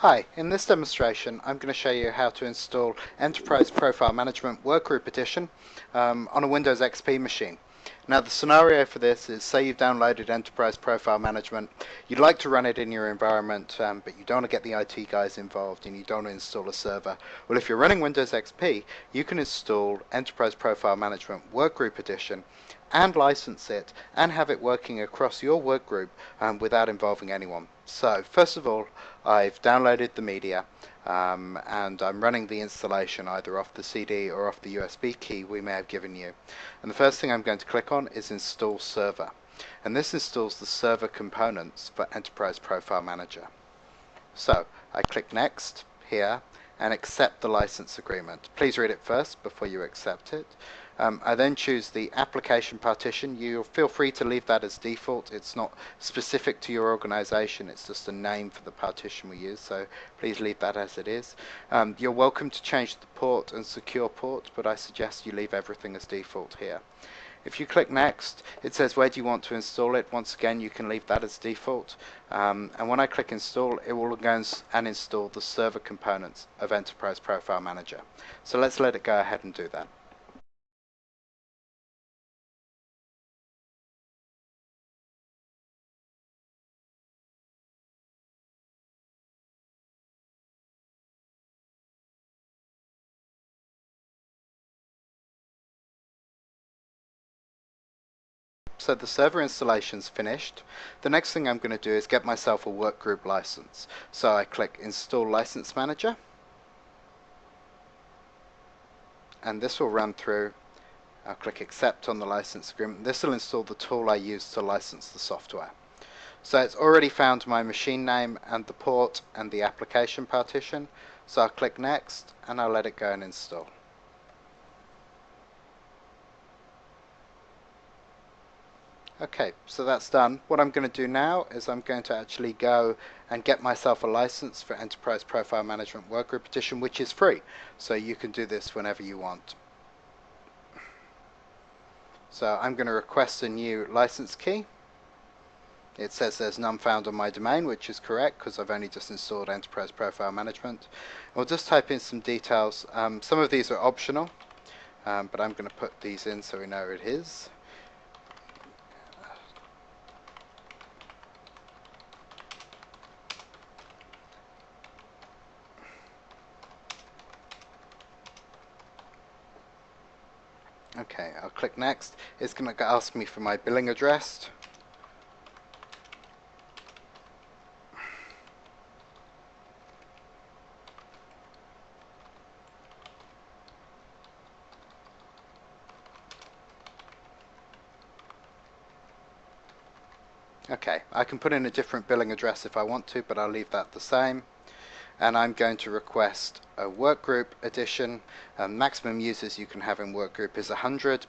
Hi, in this demonstration I'm going to show you how to install Enterprise Profile Management Workgroup Edition on a Windows XP machine. Now the scenario for this is, say you've downloaded Enterprise Profile Management, you'd like to run it in your environment, but you don't want to get the IT guys involved and you don't want to install a server. Well, if you're running Windows XP, you can install Enterprise Profile Management Workgroup Edition and license it and have it working across your workgroup without involving anyone. So first of all, I've downloaded the media and I'm running the installation either off the CD or off the USB key we may have given you. And the first thing I'm going to click on is Install Server. And this installs the server components for Enterprise Profile Manager. So I click Next here and accept the license agreement. Please read it first before you accept it. I then choose the application partition. You feel free to leave that as default. It's not specific to your organization. It's just a name for the partition we use, so please leave that as it is. You're welcome to change the port and secure port, but I suggest you leave everything as default here. If you click Next, it says where do you want to install it. Once again, you can leave that as default. And when I click Install, it will go and install the server components of Enterprise Profile Manager. So let's let it go ahead and do that. So the server installation's finished. The next thing I'm going to do is get myself a workgroup license. So I click Install License Manager, and this will run through. I'll click Accept on the license agreement. This will install the tool I use to license the software. So it's already found my machine name and the port and the application partition. So I'll click Next and I'll let it go and install. Okay, so that's done. What I'm going to do now is I'm going to actually go and get myself a license for Enterprise Profile Management Workgroup Edition, which is free. So you can do this whenever you want. So I'm going to request a new license key. It says there's none found on my domain, which is correct because I've only just installed Enterprise Profile Management. I'll just type in some details. Some of these are optional, but I'm going to put these in so we know it is. Okay, I'll click Next. It's going to ask me for my billing address. Okay, I can put in a different billing address if I want to, but I'll leave that the same. And I'm going to request a workgroup edition. Maximum users you can have in workgroup is 100,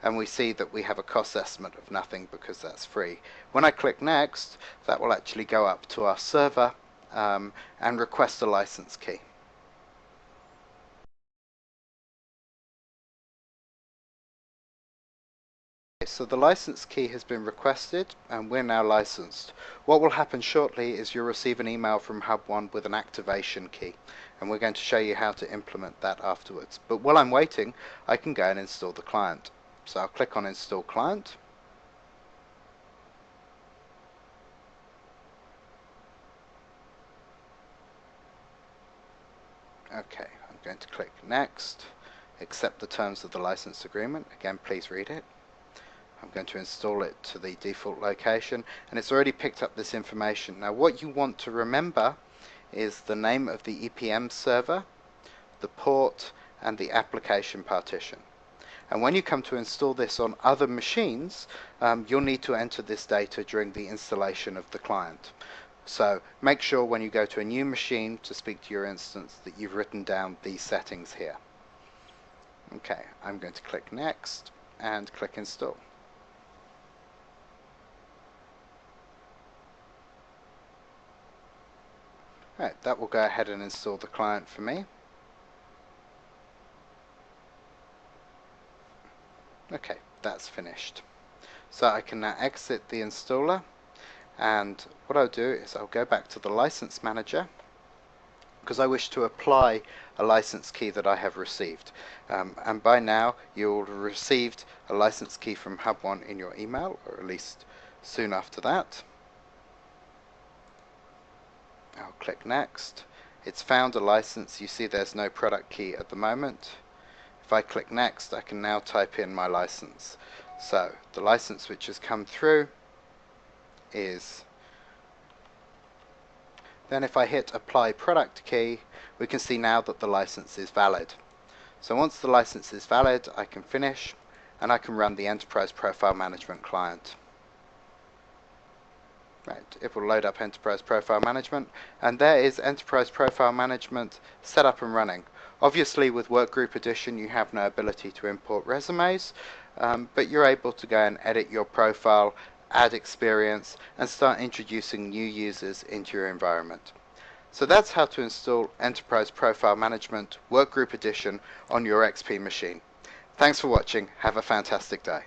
and we see that we have a cost estimate of nothing because that's free. When I click Next, that will actually go up to our server and request a license key. So the license key has been requested and we're now licensed. What will happen shortly is you'll receive an email from Hub1 with an activation key, and we're going to show you how to implement that afterwards. But while I'm waiting, I can go and install the client. So I'll click on Install Client. Okay, I'm going to click Next, accept the terms of the license agreement. Again, please read it. I'm going to install it to the default location, and it's already picked up this information. Now what you want to remember is the name of the EPM server, the port, and the application partition. And when you come to install this on other machines, you'll need to enter this data during the installation of the client. So make sure when you go to a new machine to speak to your instance that you've written down these settings here. Okay, I'm going to click Next and click Install. Right, that will go ahead and install the client for me. Okay, that's finished. So I can now exit the installer, and what I'll do is I'll go back to the license manager, because I wish to apply a license key that I have received. And by now you'll have received a license key from Hub1 in your email, or at least soon after that. I'll click next. It's found a license. You see there's no product key at the moment. If I click next, I can now type in my license. So the license which has come through is, then if I hit apply product key, we can see now that the license is valid. So once the license is valid, I can finish and I can run the Enterprise Profile Management client. Right, it will load up Enterprise Profile Management, and there is Enterprise Profile Management set up and running. Obviously with Workgroup Edition you have no ability to import resumes, but you're able to go and edit your profile, add experience, and start introducing new users into your environment. So that's how to install Enterprise Profile Management Workgroup Edition on your XP machine. Thanks for watching. Have a fantastic day.